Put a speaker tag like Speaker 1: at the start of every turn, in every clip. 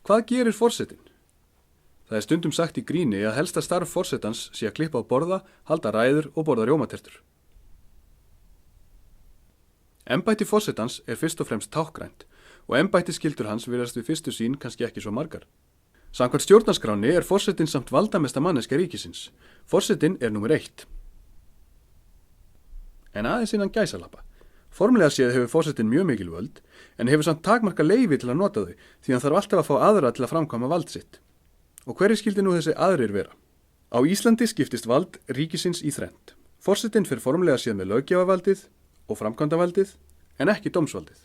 Speaker 1: Hvað gerir forsetinn? Það er stundum sagt í gríni að helsta starf forsetans sé að klippa á borða, halda ræður og borða rjómatertur. Embætti forsetans er fyrst og fremst tákgrænt og embættisskyldur hans virðast við fyrstu sýn kannski ekki svo margar. Samkvæmt stjórnarskráni er forsetinn samt valdamesta manneskja ríkisins. Forsetinn er númer 1. En aðeins innan gæsalappa. Formlega séð hefur forsetinn mjög mikil völd, en hefur samt takmarka leyfi til að nota þau, því hann þarf alltaf að fá aðra til að framkvæma vald sitt. Og hverju skyldi nú þessi aðrir vera? Á Íslandi skiptist vald ríkisins í þrennt. Forsetinn fer formlega séð með löggjafarvaldið og framkvæmdavaldið, en ekki dómsvaldið.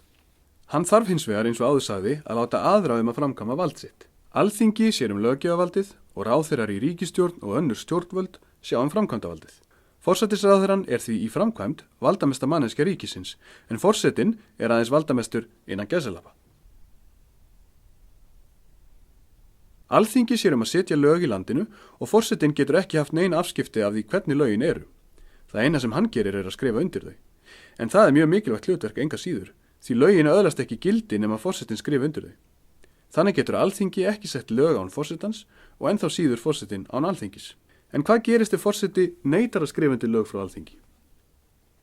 Speaker 1: Hann þarf hins vegar eins og áður sagði að láta aðra að framkvæma vald sitt. Alþingi sér löggjafarvaldið og ráðherrar í ríkisstjórn og önnur stjórnvöld sjá framkvæmdavaldið. Forsætisráðherrann er því í framkvæmd valdamesta manneskja ríkisins, en forsetinn er aðeins valdamestur innan gæsalappa. Alþingi sér að setja lög í landinu og forsetinn getur ekki haft nein afskipti af því hvernig lögin eru. Það eina sem hann gerir að skrifa undir þau. En það er mjög mikilvægt hlutverk enga síður, því lögin öðlast ekki gildi nema forsetinn skrifa undir þau. Þannig getur Alþingi ekki sett lög án forsetans og ennþá síður forsetinn án Alþingis. En hvað gerist ef forseti neitar að skrifa undir lög frá Alþingi?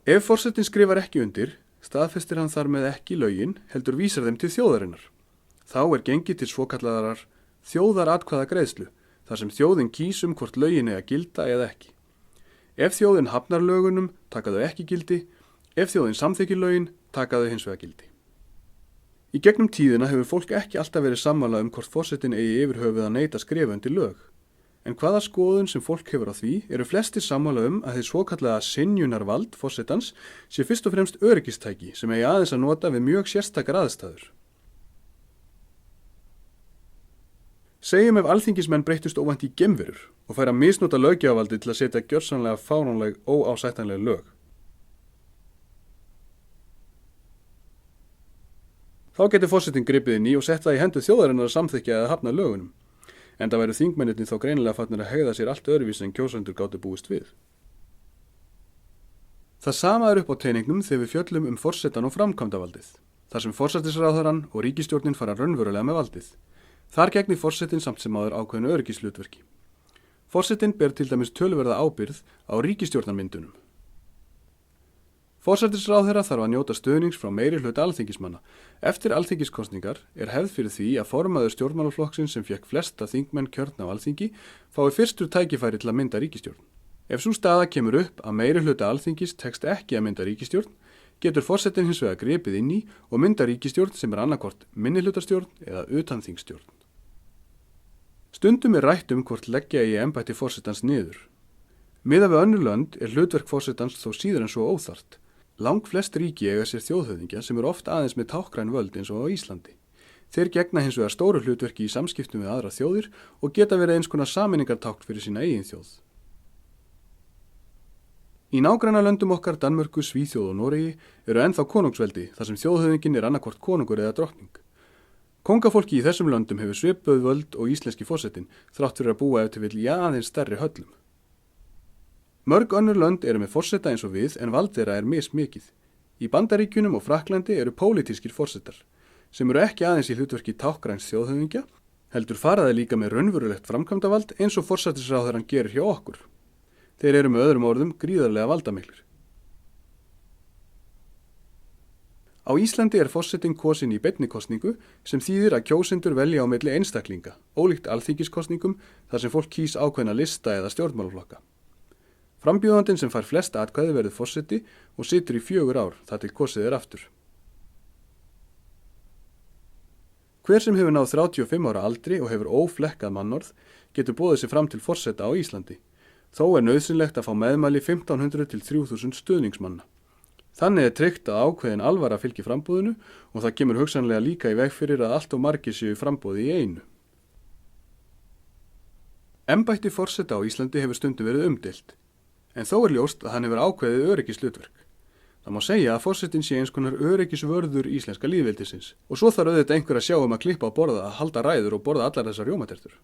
Speaker 1: Ef forsetinn skrifar ekki undir, staðfestir hann þar með ekki lögin, heldur vísar þeim til þjóðarinnar. Þá er gengið til svokallaðar þjóðaratkvæðagreiðslu, þar sem þjóðin kýs hvort lögin eiga gilda eða ekki. Ef þjóðin hafnar lögunum, taka þau ekki gildi, ef þjóðin samþykkir lögin, taka þau hins vegar gildi. Í gegnum tíðina hefur fólk ekki alltaf verið sammála hvort forsetinn eigi yfir höfuð að neita að skrifa undir lög. En hvaða skoðun sem fólk hefur á því eru flestir sammála að þið svokallaða synjunarvald forsetans sé fyrst og fremst öryggistæki sem eigi aðeins að nota við mjög sérstakar aðstæður. Segjum ef alþingismenn breyttust óvænt í geimverur og færa misnota löggjafarvaldið til að setja gjörsamlega fáránleg óásættanleg lög. Þá getur forsetinn gripið inn í og sett það í hendur þjóðarinnar að samþykkja eða hafna lögunum. En það væru þingmennirnir þá greinilega farnir að hegða sér allt öðruvísi en kjósendur gátu búist við. Það sama er upp á teiningnum þegar við fjöllum forsetan og framkvæmdavaldið, þar sem forsætisráðherrann og ríkisstjórnin fara raunverulega með valdið. Þar gegnir forsetinn samt sem áður ákveðnu öryggishlutverki. Forsetinn ber til dæmis töluverða ábyrgð á ríkisstjórnarmyndunum. Forsætisráðherra þarf að njóta stuðnings frá meiri hluta alþingismanna. Eftir alþingiskosningar er hefð fyrir því að formaður stjórnmálaflokksins sem fékk flesta þingmenn kjörna á alþingi fái fyrstur tækifæri til að mynda ríkisstjórn. Ef sú staða kemur upp að meiri hluta alþingis tekst ekki að mynda ríkisstjórn, getur forsetinn hins vegar gripið inn í og mynda ríkisstjórn sem er annarkvort minnihlutastjórn eða utanþingsstjórn. Stundum er rætt hvort leggja í embætti forsetans niður. Miðað við önnur lönd er hlutverk forsetans þó síður en svo óþarft. Langflest ríki eiga sér þjóðhöfðingja sem eru oft aðeins með tákgræn völd eins og á Íslandi. Þeir gegna hins vegar stóru hlutverki í samskiptum við aðra þjóðir og geta verið eins konar sameiningartákn fyrir sína eigin þjóð. Í nágrannalöndum okkar Danmörku, Svíþjóð og Noregi eru ennþá konungsveldi þar sem þjóðhöfðinginn er annarkvort konungur eða drottning. Kongafólki í þessum löndum hefur svipuð völd og íslenski forsetinn þrátt fyrir að búa ef til vill aðeins stærri höllum. Mörg önnur lönd eru með forseta eins og við en vald þeirra er mismikið. Í Bandaríkjunum og Frakklandi eru pólitískir forsetar, sem eru ekki aðeins í hlutverki tákgræns þjóðhöfðingja, heldur faraði líka með raunverulegt framkvæmdavald eins og forsætisráðherrann gerir hjá okkur. Þeir eru með öðrum orðum gríðarlega valdamiklir. Á Íslandi er forsetinn kosinn í beinni kosningu sem þýðir að kjósendur velja á milli einstaklinga, ólíkt alþingiskosningum þar sem fólk kýs ákveðna lista eða stjórnmálaflokka. Frambjóðandinn sem fær flest atkvæði verður forseti og situr í 4 ár þar til kosið er aftur. Hver sem hefur náð 35 ára aldri og hefur óflekkað mannorð getur boðið sig fram til forseta á Íslandi. Þó er nauðsynlegt að fá meðmæli 1500 til 3000 stuðningsmanna. Þannig er tryggt að ákveðin alvara fylgi frambúðinu og það kemur hugsanlega líka í veg fyrir að allt of margir séu frambúði í einu. Embætti forseta á Íslandi hefur stundum verið umdeilt. En þó er ljóst að hann hefur ákveðið öryggishlutverk. Það má segja að forsetinn sé eins konar öryggisvörður íslenska lýðveldisins og svo þarf auðvitað einhver að sjá að klippa á borða, að halda ræður og borða allar þessar rjómatertur.